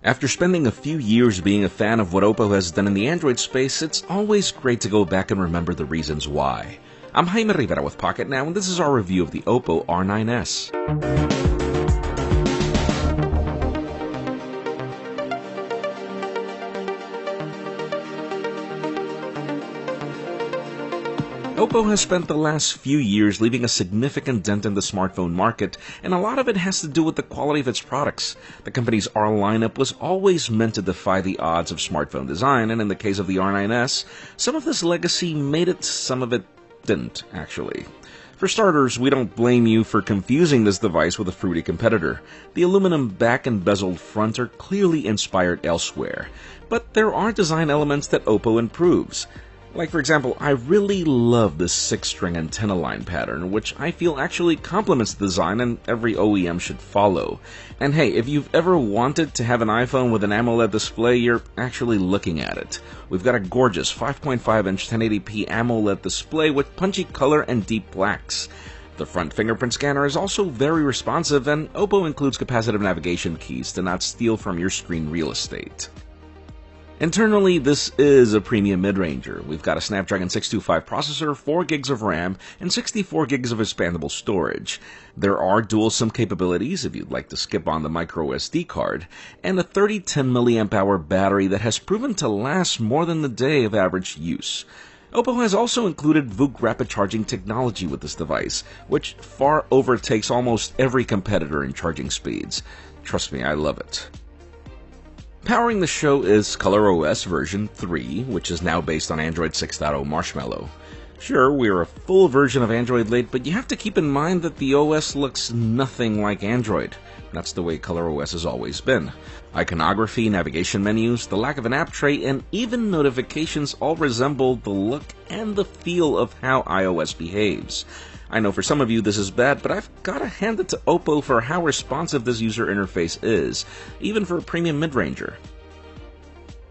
After spending a few years being a fan of what OPPO has done in the Android space, it's always great to go back and remember the reasons why. I'm Jaime Rivera with Pocket Now, and this is our review of the OPPO r9s. OPPO has spent the last few years leaving a significant dent in the smartphone market, and a lot of it has to do with the quality of its products. The company's R lineup was always meant to defy the odds of smartphone design, and in the case of the r9s, some of this legacy made it, some of it didn't, actually. For starters, we don't blame you for confusing this device with a fruity competitor. The aluminum back and bezeled front are clearly inspired elsewhere, but there are design elements that OPPO improves. Like, for example, I really love this 6-string antenna line pattern, which I feel actually complements the design and every OEM should follow. And hey, if you've ever wanted to have an iPhone with an AMOLED display, you're actually looking at it. We've got a gorgeous 5.5-inch 1080p AMOLED display with punchy color and deep blacks. The front fingerprint scanner is also very responsive, and OPPO includes capacitive navigation keys to not steal from your screen real estate. Internally, this is a premium mid-ranger. We've got a Snapdragon 625 processor, 4 gigs of RAM, and 64 gigs of expandable storage. There are dual SIM capabilities if you'd like to skip on the micro SD card, and a 3010 mAh battery that has proven to last more than a day of average use. OPPO has also included VOOC rapid charging technology with this device, which far overtakes almost every competitor in charging speeds. Trust me, I love it. Powering the show is ColorOS version 3, which is now based on Android 6.0 Marshmallow. Sure, we're a full version of Android late, but you have to keep in mind that the OS looks nothing like Android. That's the way ColorOS has always been. Iconography, navigation menus, the lack of an app tray, and even notifications all resemble the look and the feel of how iOS behaves. I know for some of you this is bad, but I've gotta hand it to OPPO for how responsive this user interface is, even for a premium mid-ranger.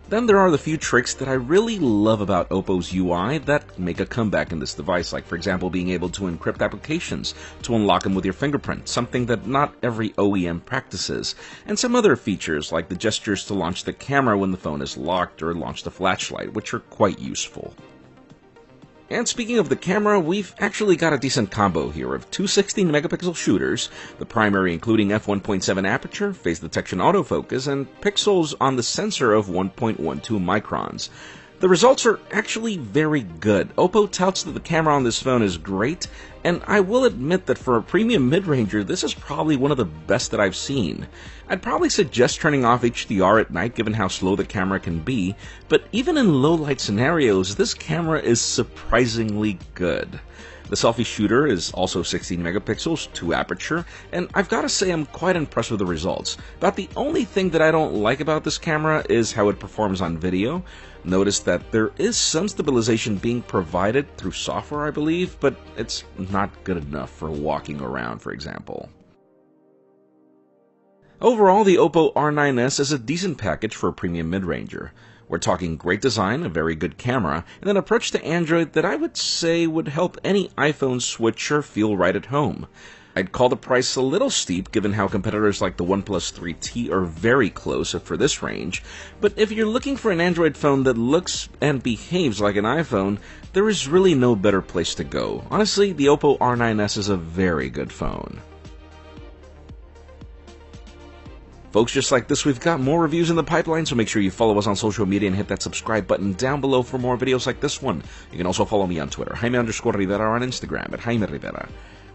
Then there are the few tricks that I really love about OPPO's UI that make a comeback in this device, like for example being able to encrypt applications to unlock them with your fingerprint, something that not every OEM practices, and some other features like the gestures to launch the camera when the phone is locked or launch the flashlight, which are quite useful. And speaking of the camera, we've actually got a decent combo here of two 16-megapixel shooters, the primary including f1.7 aperture, face detection autofocus, and pixels on the sensor of 1.12 microns. The results are actually very good. OPPO touts that the camera on this phone is great, and I will admit that for a premium mid-ranger, this is probably one of the best that I've seen. I'd probably suggest turning off HDR at night given how slow the camera can be, but even in low-light scenarios, this camera is surprisingly good. The selfie shooter is also 16 megapixels, 2 aperture, and I've got to say I'm quite impressed with the results. About the only thing that I don't like about this camera is how it performs on video. Notice that there is some stabilization being provided through software, I believe, but it's not good enough for walking around, for example. Overall, the OPPO r9s is a decent package for a premium mid-ranger. We're talking great design, a very good camera, and an approach to Android that I would say would help any iPhone switcher feel right at home. I'd call the price a little steep given how competitors like the OnePlus 3T are very close for this range, but if you're looking for an Android phone that looks and behaves like an iPhone, there is really no better place to go. Honestly, the OPPO r9s is a very good phone. Folks, just like this, we've got more reviews in the pipeline, so make sure you follow us on social media and hit that subscribe button down below for more videos like this one. You can also follow me on Twitter, Jaime_Rivera, or on Instagram at Jaime Rivera.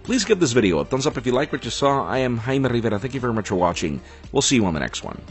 Please give this video a thumbs up if you like what you saw. I am Jaime Rivera. Thank you very much for watching. We'll see you on the next one.